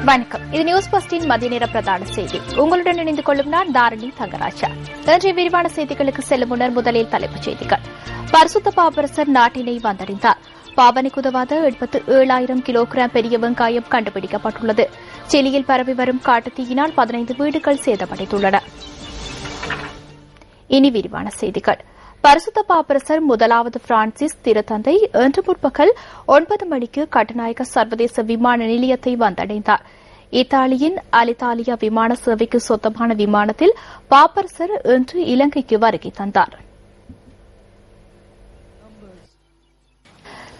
வணக்கம். இது நியூஸ் பஸ்டின் மதிய நேர பிரதான செய்தி. உங்களுடன் இணைந்து கொள்ளும் நான் தாரணி தங்கராஜா. இன்றைய விரிவான செய்திகளுக்கு செல்லும் முன்னர் முதலில் தலைப்புச் செய்திகள். பரிசுத்த பாப்பரசர் நாட்டினை வந்தடைந்தார். பாவனைக்கு உதவாத 77,000 கிலோகிராம் பெரிய வெங்காயம் கண்டுபிடிக்கப்பட்டுள்ளது. சிலியில் பரவி வரும் காட்டுத்தீயினால் 15 வீடுகள் சேதமடைந்துள்ளன. இனி விரிவான செய்திகள். பரிசுத்த பாப்பரசர் முதலாவது பிரான்சிஸ் திருத்தந்தை இன்று முற்பகல் 9 மணிக்கு கட்டுநாயக்க சர்வதேச விமான நிலையத்தை வந்தடைந்தார். இத்தாலியின் அலிதாலியா விமான சேவைக்கு சொந்தமான விமானத்தில் பாப்பரசர் இன்று இலங்கைக்கு வருகை தந்தார்.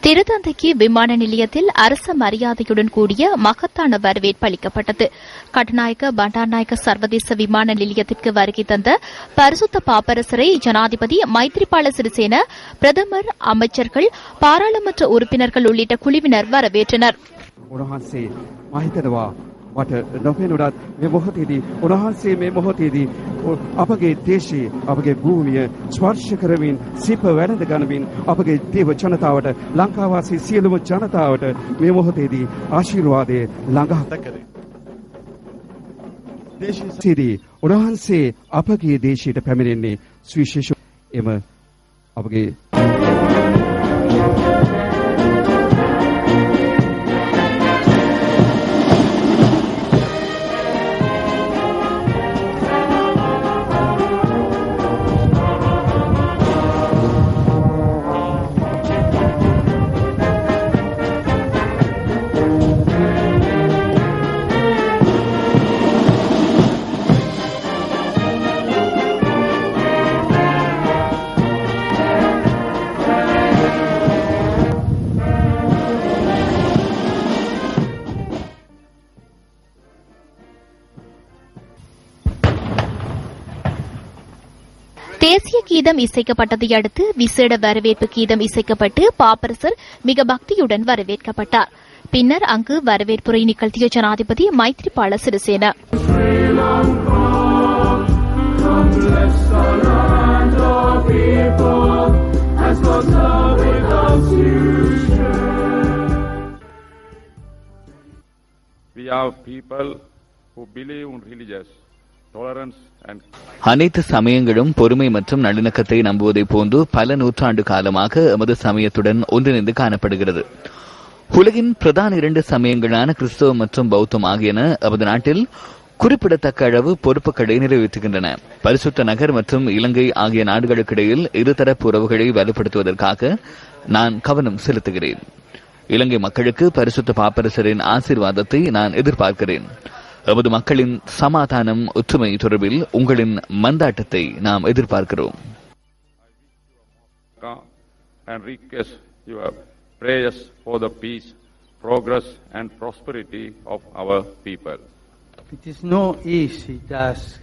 திருத்தந்தைக்கு விமான நிலையத்தில் அரச மரியாதையுடன் கூடிய மகத்தான வரவேற்பு அளிக்கப்பட்டது. கட்டுநாயக்க பண்டார்நாயக்க சர்வதேச விமான நிலையத்திற்கு வருகை தந்த பரிசுத்த பாப்பரசரை ஜனாதிபதி மைத்ரிபால சிறிசேன, பிரதமர், அமைச்சர்கள், பாராளுமன்ற உறுப்பினர்கள் உள்ளிட்ட குழுவினர் வரவேற்றனர். මට නොපෙනුනත් මේ මොහොතේදී උන්වහන්සේ මේ මොහොතේදී අපගේ දේශයේ අපගේ භූමිය ස්පර්ශ කරමින් සිප වැඩඳ ගනිමින් අපගේ දේව ජනතාවට ලංකාවාසී සියලුම ජනතාවට මේ මොහොතේදී ආශිර්වාදය ළඟා කරයි. දේශයේදී උන්වහන්සේ අපගේ දේශයට පැමිණෙන්නේ සුවිශේෂ එම අපගේ தேசிய கீதம் இசைக்கப்பட்டதை அடுத்து விசேட வரவேற்பு கீதம் இசைக்கப்பட்டு பாப்பரசர் மிக பக்தியுடன் வரவேற்கப்பட்டார். பின்னர் அங்கு வரவேற்புரை நிகழ்த்திய ஜனாதிபதி Maithripala Sirisena. We are people who believe in religious tolerance and அனைத்து சமயங்களும் பொறுமை மற்றும் நல்லிணக்கத்தை நம்புவதைப் போன்று பல நூற்றாண்டு காலமாக எமது சமயத்துடன் ஒன்றிணைந்து காணப்படுகிறது. உலகின் பிரதான 2 சமயங்களான கிறிஸ்தவம் மற்றும் பௌத்தம் ஆகியன எமது நாட்டில் குறிப்பிடத்தக்க அளவு பொறுப்புகளை நிறைவேற்றுகின்றன. பரிசுத்த நகர் மற்றும் இலங்கை ஆகிய நாடுகளுக்கிடையில் இருதரப்பு உறவுகளை வலுப்படுத்துவதற்காக நான் கவனம் செலுத்துகிறேன். இலங்கை மக்களுக்கு பரிசுத்த பாப்பரசரின் ஆசீர்வாதத்தை நான் எதிர்பார்க்கிறேன். எமது மக்களின் சமாதானம், ஒற்றுமை தொடர்பில் உங்களின் மந்தாட்டத்தை நாம் எதிர்பார்க்கிறோம். and request your prayers for the peace, progress and prosperity of our people. It is no easy task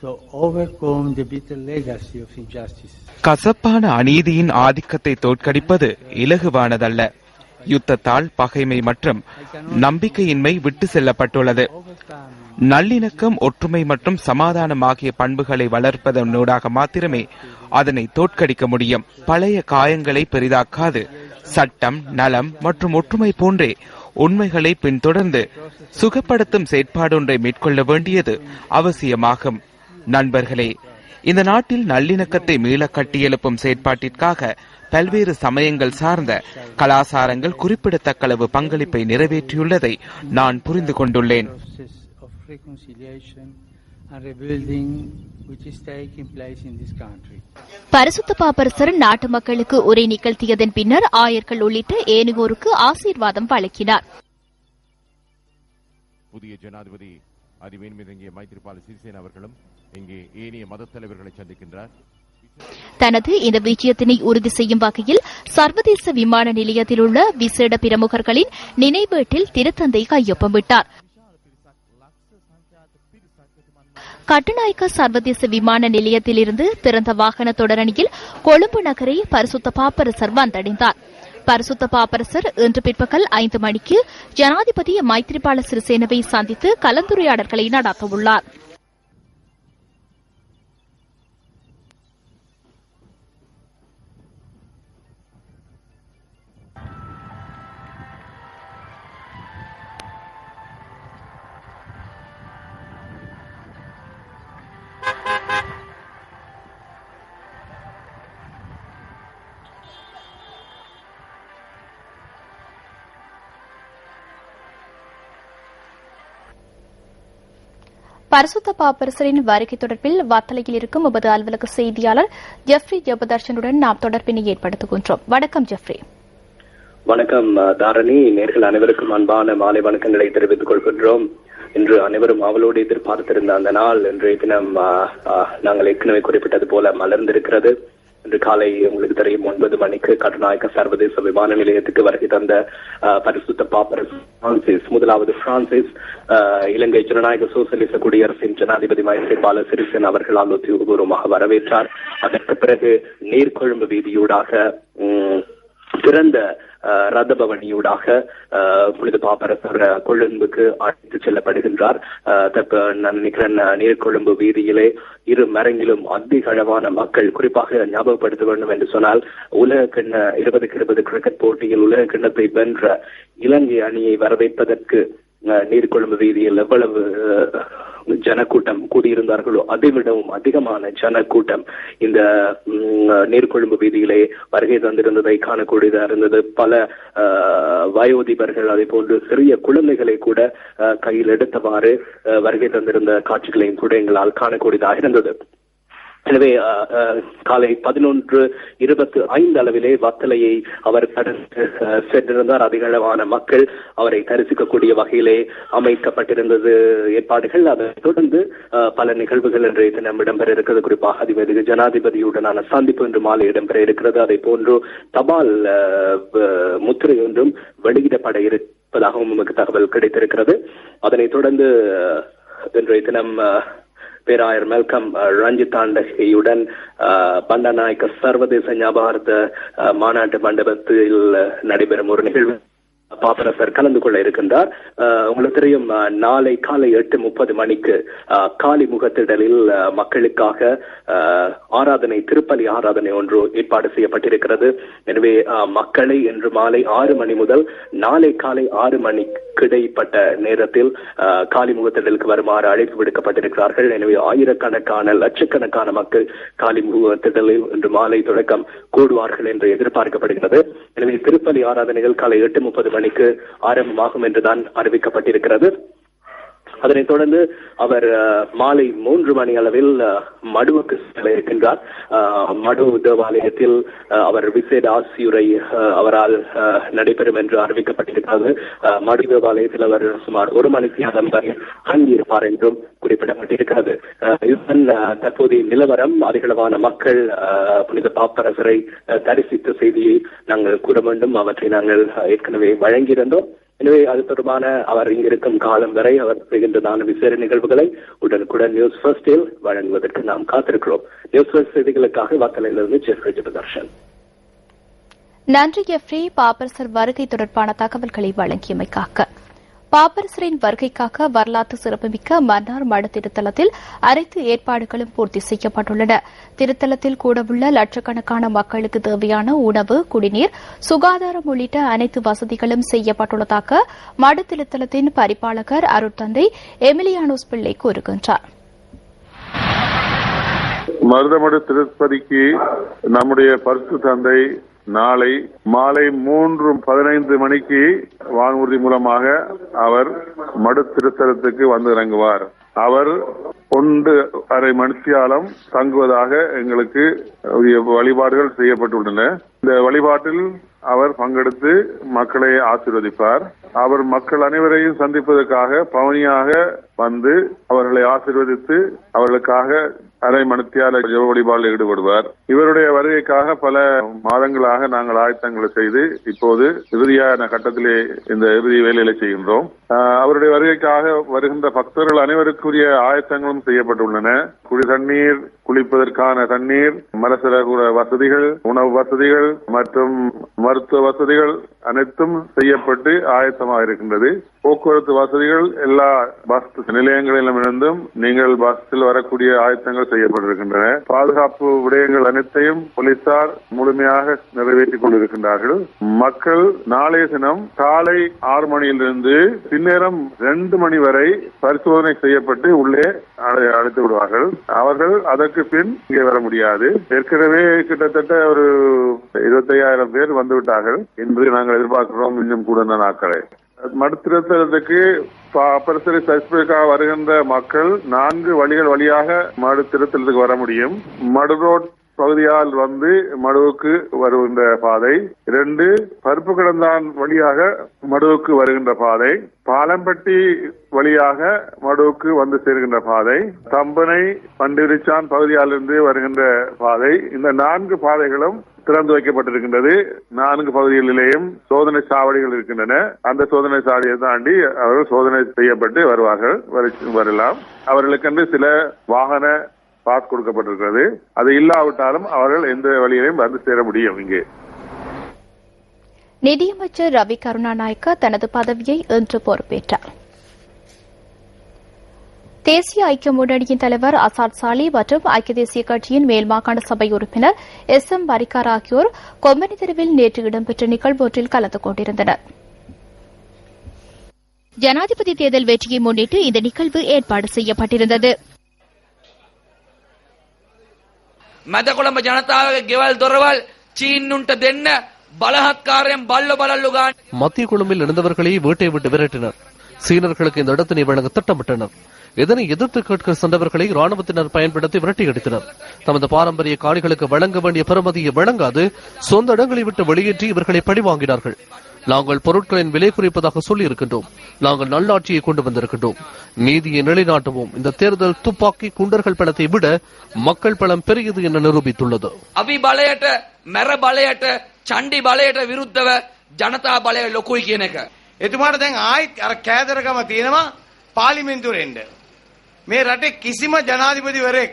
to overcome the bitter legacy of injustice. கசப்பான அநீதியின் ஆதிக்கத்தை தோற்கடிப்பது இலகுவானதல்ல. யுத்தத்தால் பகைமை மற்றும் நம்பிக்கையின்மை விட்டு செல்லப்பட்டுள்ளது. நல்லிணக்கம், ஒற்றுமை மற்றும் சமாதானம் ஆகிய பண்புகளை வளர்ப்பதனூடாக மாத்திரமே அதனை தோற்கடிக்க முடியும். பழைய காயங்களை பெரிதாக்காது சட்டம், நலம் மற்றும் ஒற்றுமை போன்றே உண்மைகளை பின்தொடர்ந்து சுகப்படுத்தும் செயற்பாடொன்றை மேற்கொள்ள வேண்டியது அவசியமாகும். நண்பர்களே, இந்த நாட்டில் நல்லிணக்கத்தை மீள கட்டியெழுப்பும் செயற்பாட்டிற்காக பல்வேறு சமயங்கள் சார்ந்த கலாசாரங்கள் குறிப்பிடத்தக்களவு பங்களிப்பை நிறைவேற்றியுள்ளதை நான் புரிந்து கொண்டுள்ளேன். பரிசுத்த பாப்பரசர் நாட்டு மக்களுக்கு உரை நிகழ்த்தியதன் பின்னர் ஆயர்கள் உள்ளிட்ட ஏனையோருக்கு ஆசீர்வாதம் வழங்கினார். புதிய ஜனாதிபதி அதிவேன்மிதங்கிய மைத்ரிபால சிறிசேன அவர்களும் இங்கே ஏனைய மத தலைவர்களை சந்திக்கின்றார். தனது இந்த விஜயத்தினை உறுதி செய்யும் வகையில் சர்வதேச விமான நிலையத்தில் உள்ள விசேட பிரமுகர்களின் நினைவேட்டில் திருத்தந்தை கையொப்பமிட்டார். கட்டுநாயக்க சர்வதேச விமான நிலையத்திலிருந்து திறந்த வாகன தொடரணியில் கொழும்பு நகரை பரிசுத்த பாப்பரசர் வந்தடைந்தார். பரிசுத்த பாப்பரசர் இன்று பிற்பகல் 5 மணிக்கு ஜனாதிபதி மைத்ரிபால சிறிசேனவை சந்தித்து கலந்துரையாடல்களை நடத்தவுள்ளார். பரிசுத்த பாப்பரசரின் வருகை தொடர்பில் வத்தளையில் இருக்கும் எமது அலுவலக செய்தியாளர் ஜெஃப்ரி ஜெபதர்ஷனுடன் நாம் தொடர்பினை ஏற்படுத்துகின்றோம். வணக்கம் ஜெஃப்ரி. வணக்கம் தாரணி. நேர்கள் அனைவருக்கும் அன்பான மாலை வணக்கங்களை தெரிவித்துக் கொள்கின்றோம். இன்று அனைவரும் அவளோடு எதிர்பார்த்திருந்த அந்த நாள் இன்றைய தினம் நாங்கள் ஏற்கனவே குறிப்பிட்டது போல மலர்ந்திருக்கிறது. இன்று காலை உங்களுக்கு தெரியும் 9 மணிக்கு கட்டுநாயக்க சர்வதேச விமான நிலையத்துக்கு வருகை தந்த பரிசுத்த பாப்பரசர் பிரான்சிஸ், முதலாவது பிரான்சிஸ், இலங்கை ஜனநாயக சோசியலிச குடியரசின் ஜனாதிபதி மைத்ரிபால சிறிசேன அவர்களால் உத்தியோகபூர்வமாக வரவேற்றார். அதற்கு பிறகு நீர்கொழும்பு வீதியூடாக திறந்த ரதபவனியூடாக புனித பாப்பரசர் கொழும்புக்கு அழைத்து செல்லப்படுகின்றார். நான் நினைக்கிறேன் நீர்கொழும்பு வீதியிலே இரு மரங்கிலும் அதிக அளவான மக்கள், குறிப்பாக ஞாபகப்படுத்த வேண்டும் என்று சொன்னால், உலக கிண்ண 2020 கிரிக்கெட் போட்டியில் உலக கிண்ணத்தை வென்ற இலங்கை அணியை வரவேற்பதற்கு நீர்கொழும்பு வீதியில் எவ்வளவு ஜனக்கூட்டம் கூடியிருந்தார்களோ அதைவிடவும் அதிகமான ஜனக்கூட்டம் இந்த நீர்கொழும்பு வீதியிலே வருகை தந்திருந்ததை காணக்கூடியதாக இருந்தது. பல வயோதிபர்கள், அதே போன்று சிறிய குழந்தைகளை கூட கையில் எடுத்தவாறு வருகை தந்திருந்த காட்சிகளையும் கூட எங்களால் காணக்கூடியதாக இருந்தது. எனவே காலை 11:25 அளவிலே வத்தளையை அவர் கடந்து சென்றிருந்தார். அதிக அளவான மக்கள் அவரை தரிசிக்கக்கூடிய வகையிலே அமைக்கப்பட்டிருந்தது ஏற்பாடுகள். அதைத் தொடர்ந்து பல நிகழ்வுகள் இன்றைய தினம் இடம்பெற இருக்கிறது. குறிப்பாக அதிபதி ஜனாதிபதியுடனான சந்திப்பு இன்று மாலை இடம்பெற இருக்கிறது. அதே போன்று தபால் முத்திரை ஒன்றும் வெளியிடப்பட இருப்பதாகவும் நமக்கு தகவல் கிடைத்திருக்கிறது. அதனைத் தொடர்ந்து இன்றைய தினம் பேராயர் மெல்கம் ரஞ்சித்தாண்டகையுடன் பண்டநாயக்க சர்வதேச ஞாபகார்த்த மாநாட்டு மண்டபத்தில் நடைபெறும் ஒரு நிகழ்வு பாப்பரசர் கலந்து கொள்ள இருக்கின்றார். உங்களுக்கு தெரியும், நாளை காலை 8:30 மணிக்கு காலி முகத்திடலில் மக்களுக்காக ஆராதனை, திருப்பலி ஆராதனை ஒன்று ஏற்பாடு செய்யப்பட்டிருக்கிறது. எனவே மக்களை இன்று மாலை 6 மணி முதல் நாளை காலை 6 மணிக்கு இடைப்பட்ட நேரத்தில் காலி முகத்திடலுக்கு வருமாறு அழைப்பு விடுக்கப்பட்டிருக்கிறார்கள். எனவே ஆயிரக்கணக்கான லட்சக்கணக்கான மக்கள் காலி முகத்திடலில் இன்று மாலை தொடக்கம் கூடுவார்கள் என்று எதிர்பார்க்கப்படுகிறது. எனவே திருப்பலி ஆராதனைகள் காலை 8:30 மணிக்கு ஆரம்பமாகும் என்றுதான் அறிவிக்கப்பட்டிருக்கிறது. அதனைத் தொடர்ந்து அவர் மாலை 3 மணி அளவில் மடுவுக்கு செல்ல இருக்கின்றார். மடு தேவாலயத்தில் அவர் விசேட ஆசியுரை அவரால் நடைபெறும் என்று அறிவிக்கப்பட்டிருக்கிறது. மடு தேவாலயத்தில் அவர் சுமார் 1 மணி நேரம் வரை தங்கியிருப்பார் என்றும் குறிப்பிடப்பட்டிருக்கிறது. இதுதான் தற்போதைய நிலவரம். அதிகளவான மக்கள் புனித பாப்பரசரை தரிசித்த செய்தியை நாங்கள் கூற வேண்டும். அவற்றை நாங்கள் ஏற்கனவே வழங்கியிருந்தோம். எனவே அது தொடர்பான அவர் இங்கிருக்கும் காலம் வரை அவர் செய்கின்றதான விசேட நிகழ்வுகளை உடனுக்குடன் நியூஸ் ஃபர்ஸ்டில் வழங்குவதற்கு நாம் காத்திருக்கிறோம். நியூஸ் ஃபர்ஸ்ட் செய்திகளுக்காக வத்தளையிலிருந்து ஜெஃப்ரி ஜெபதர்ஷன். நன்றி ஜெஃப்ரி, பாப்பரசர் வருகை தொடர்பான தகவல்களை வழங்கியமைக்காக. பாப்பரசரின் வருகைக்காக வரலாற்று சிறப்புமிக்க மன்னார் மட திருத்தலத்தில் அனைத்து ஏற்பாடுகளும் பூர்த்தி செய்யப்பட்டுள்ளன. திருத்தலத்தில் கூடவுள்ள லட்சக்கணக்கான மக்களுக்கு தேவையான உணவு, குடிநீர், சுகாதாரம் உள்ளிட்ட அனைத்து வசதிகளும் செய்யப்பட்டுள்ளதாக மட திருத்தலத்தின் பரிபாலகர் அருட்தந்தை எமிலியானோஸ் பிள்ளை கூறுகின்றார். மருதமடு திருப்பதிக்கு நம்முடைய பரிசுத்த தந்தை நாளை மாலை 3:15 மணிக்கு வானூர்தி மூலமாக அவர் மடு திருத்தலத்துக்கு வந்து இறங்குவார். அவர் 1.5 மணித்தியாலம் தங்குவதாக எங்களுக்கு வழிபாடுகள் செய்யப்பட்டுள்ளன. இந்த வழிபாட்டில் அவர் பங்கெடுத்து மக்களை ஆசீர்வதிப்பார். அவர் மக்கள் அனைவரையும் சந்திப்பதற்காக பவனியாக வந்து அவர்களை ஆசீர்வதித்து அவர்களுக்காக 1/2 மணித்தியால ஜெப வழிபாடில் ஈடுபடுவார். இவருடைய வருகைக்காக பல மாதங்களாக நாங்கள் ஆயத்தங்களை செய்து இப்போது இறுதியான கட்டத்திலே இந்த இறுதி வேலையில செய்கின்றோம். அவருடைய வருகைக்காக வருகின்ற பக்தர்கள் அனைவருக்குரிய ஆயத்தங்களும் செய்யப்பட்டுள்ளன. குடி தண்ணீர், குளிப்பதற்கான தண்ணீர், மலசல வசதிகள், உணவு வசதிகள் மற்றும் மருத்துவ வசதிகள் அனைத்தும் செய்யப்பட்டு ஆயத்தமாக இருக்கின்றது. போக்குவரத்து வசதிகள் எல்லா பஸ் நிலையங்களிலும் இருந்தும் நீங்கள் பஸ்ஸில் வரக்கூடிய ஆயத்தங்கள் செய்யப்பட்டிருக்கின்றன. பாதுகாப்பு விடயங்கள் அனைத்தையும் போலீசார் முழுமையாக நிறைவேற்றிக் கொண்டிருக்கின்றார்கள். மக்கள் நாளைய தினம் காலை 6 மணியிலிருந்து பின்னேரம் 2 மணி வரை பரிசோதனை செய்யப்பட்டு உள்ளே அழைத்து விடுவார்கள். அவர்கள் அதற்கு பின் இங்கே வர முடியாது. ஏற்கனவே கிட்டத்தட்ட ஒரு 25,000 பேர் வந்துவிட்டார்கள் என்று நாங்கள் எதிர்பார்க்கிறோம். இன்னும் கூட நாட்களை மடுத்திருத்தலுக்கு அப்பரசரி சர்டிபிகேட் வருகின்ற மக்கள் 4 வழிகள் வழியாக மடுத்திருத்தலுக்கு வர முடியும். மடு ரோட் பகுதியால் வந்து மடுவுக்கு வருகின்ற பாதை, 2 பருப்பு கிடந்தான் வழியாக மடுவுக்கு வருகின்ற பாதை, பாலம்பட்டி வழியாக மடுவுக்கு வந்து சேர்கின்ற பாதை, தம்பனை பண்டிரிச்சான் பகுதியாலிருந்து வருகின்ற பாதை. இந்த 4 பாதைகளும் திறந்து வைக்கப்பட்டிருக்கின்றது. 4 பகுதிகளிலேயும் சோதனை சாவடிகள் இருக்கின்றன. அந்த சோதனை சாவடியை தாண்டி அவர்கள் சோதனை செய்யப்பட்டு வரலாம். அவர்களுக்கென்று சில வாகன பாஸ் கொடுக்கப்பட்டிருக்கிறது. அது இல்லாவிட்டாலும் அவர்கள் எந்த வழியிலையும் வந்து சேர முடியும். இங்கே நிதியமைச்சர் ரவி கருணாநாயக்க தனது பதவியை இன்று பொறுப்பேற்றார். தேசிய ஐக்கிய முன்னணியின் தலைவர் அசாத் சாலி மற்றும் ஐக்கிய தேசிய கட்சியின் மேல் மாகாண சபை உறுப்பினர் SM வரிக்கார் ஆகியோர் கொம்பனி தெருவில் நேற்று இடம்பெற்ற நிகழ்வு ஒன்றில் கலந்து கொண்டிருந்தனர். ஜனாதிபதி தேர்தல் வெற்றியை முன்னிட்டு இந்த நிகழ்வு ஏற்பாடு செய்யப்பட்டிருந்தது. මැදකොළඹ ජනතාවගේ ගෙවල් දොරවල් චීන්නුන්ට දෙන්න බලහත්කාරයෙන් බල්ල බලල්ලු ගන්න. மத்திய கொழும்பில் இருந்தவர்களை வீட்டை விட்டு விரட்டினர். சீனர்களுக்கு இந்த இடத்தினை வழங்க திட்டமிட்டனர். இதனை எதிர்த்து கேட்க சென்றவர்களை ராணுவத்தினர் பயன்படுத்தி விரட்டி அடித்தனர். தமது பாரம்பரிய காணிகளுக்கு வழங்க வேண்டிய பெறுமதியை வழங்காது சொந்த இடங்களை விட்டு வெளியேற்றி இவர்களை பழிவாங்கினார்கள். நாங்கள் பொருட்களின் விலை குறைப்பதாக சொல்லி இருக்கின்றோம். நாங்கள் நல்லாட்சியை கொண்டு வந்திருக்கின்றோம். நீதியை நிலைநாட்டுவோம். இந்த தேர்தல் துப்பாக்கி குண்டர்கள் பலத்தை விட மக்கள் பலம் பெரியது என நிரூபித்துள்ளது. අපි බලයට මැර බලයට චණ්ඩි බලයට විරුද්ධව ජනතා බලය ලොකුයි කියන එක. එතුමාට දැන් ආයිත් අර කෑදරකම තියෙනවා පාර්ලිමේන්තුවට එන්න. මේ රටේ කිසිම ජනාධිපතිවරයෙක්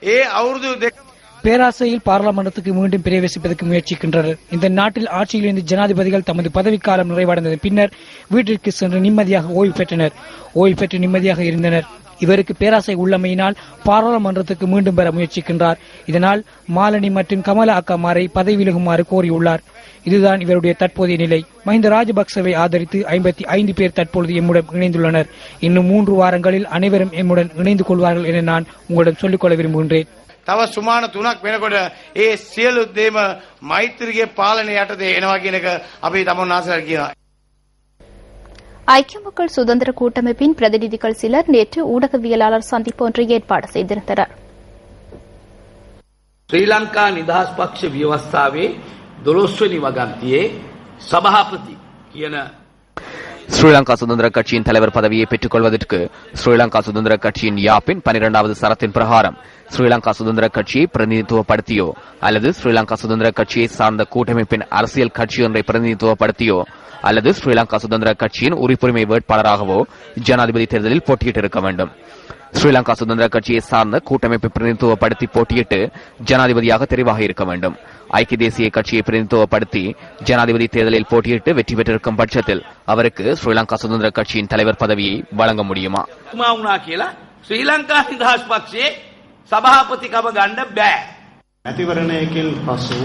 ඒ අවුරුදු 2 பேராசையில் பார்லமெண்டத்துக்கு மீண்டும் பிரவேசிப்பதற்கு முயற்சிக்கின்றனர். இந்த நாட்டில் ஆட்சியில் இருந்த ஜனாதிபதிகள் தமது பதவிக்காலம் நிறைவடைந்தது பின்னர் வீட்டிற்கு சென்று நிம்மதியாக ஓய்வு பெற்றனர். ஓய்வு பெற்று நிம்மதியாக இருந்தனர். இவருக்கு பேராசை உள்ளமையினால் பாராளுமன்றத்துக்கு மீண்டும் பெற முயற்சிக்கின்றார். இதனால் மாலினி மற்றும் கமலா அக்கமாரை பதவி விலகுமாறு கோரியுள்ளார். இதுதான் இவருடைய தற்போதைய நிலை. மஹிந்த ராஜபக்சவை ஆதரித்து 55 பேர் தற்பொழுது எம்முடன் இணைந்துள்ளனர். இன்னும் 3 வாரங்களில் அனைவரும் எம்முடன் இணைந்து கொள்வார்கள் என நான் உங்களிடம் சொல்லிக்கொள்ள விரும்புகின்றேன். තව සුමාන 3ක් වෙනකොට ඒ සියලු දේම මෛත්‍රීගේ පාලනය යටතේ එනවා කියන එක අපි තමුන්නාසලා කියනවා. ஐக்கிய மக்கள் சுதந்திர கூட்டமைப்பின் பிரதிநிதிகள் சிலர் நேற்று ஊடகவியலாளர் சந்திப்பு ஒன்றை ஏற்பாடு செய்திருந்தனர். ශ්‍රී ලංකා නිදහස් පක්ෂ ව්‍යවස්ථාවේ 12 වෙනි වගන්තියේ සභාපති කියන ஸ்ரீலங்கா சுதந்திர கட்சியின் தலைவர் பதவியை பெற்றுக் கொள்வதற்கு ஸ்ரீலங்கா சுதந்திர கட்சியின் யாப்பின் 12வது சரத்தின் பிரகாரம் ஸ்ரீலங்கா சுதந்திர கட்சியை பிரதிநிதித்துவப்படுத்தியோ அல்லது ஸ்ரீலங்கா சுதந்திர கட்சியை சார்ந்த கூட்டமைப்பின் அரசியல் கட்சி ஒன்றை பிரதிநிதித்துவப்படுத்தியோ அல்லது ஸ்ரீலங்கா சுதந்திர கட்சியின் உறுப்புரிமை வேட்பாளராகவோ ஜனாதிபதி தேர்தலில் போட்டியிட்டிருக்க வேண்டும். ஸ்ரீலங்கா சுதந்திர கட்சியை சார்ந்த கூட்டமைப்பை பிரதிநிதித்துவப்படுத்தி போட்டியிட்டு ஜனாதிபதியாக தெரிவாக இருக்க வேண்டும். ஐக்கிய தேசிய கட்சியை பிரதிநிதித்துவப்படுத்தி ஜனாதிபதி தேர்தலில் போட்டியிட்டு வெற்றி பெற்றிருக்கும் பட்சத்தில் அவருக்கு ஸ்ரீலங்கா சுதந்திர கட்சியின் தலைவர் பதவியை வழங்க முடியுமா? ශ්‍රී ලංකා නිදහස් පක්ෂයේ සභාපතිකම ගන්න බෑ. මැතිවරණයකින් පසු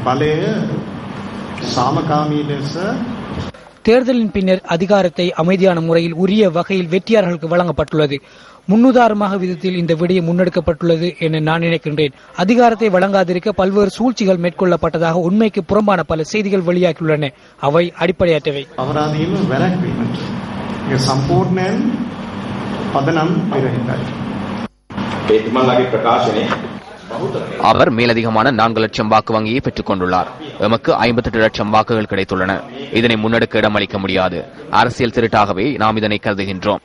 බලය සාමකාමී ලෙස தேர்தலின் பின்னர் அதிகாரத்தை அமைதியான முறையில் உரிய வகையில் வெற்றியாளர்களுக்கு வழங்கப்பட்டுள்ளது. முன்னுதாரணமாக விதத்தில் இந்த விடயம் முன்னெடுக்கப்பட்டுள்ளது என நான் நினைக்கின்றேன். அதிகாரத்தை வழங்காதிருக்க பல்வேறு சூழ்ச்சிகள் மேற்கொள்ளப்பட்டதாக உண்மைக்கு புறம்பான பல செய்திகள் வெளியாகியுள்ளன. அவை அடிப்படையற்றவை. அவர் மேலதிகமான 4 லட்சம் வாக்கு வங்கியை பெற்றுக் கொண்டுள்ளார். எமக்கு 58 லட்சம் வாக்குகள் கிடைத்துள்ளன. இதனை முன்னெடுக்க இடமளிக்க முடியாது. அரசியல் திருட்டாகவே நாம் இதனை கருதுகின்றோம்.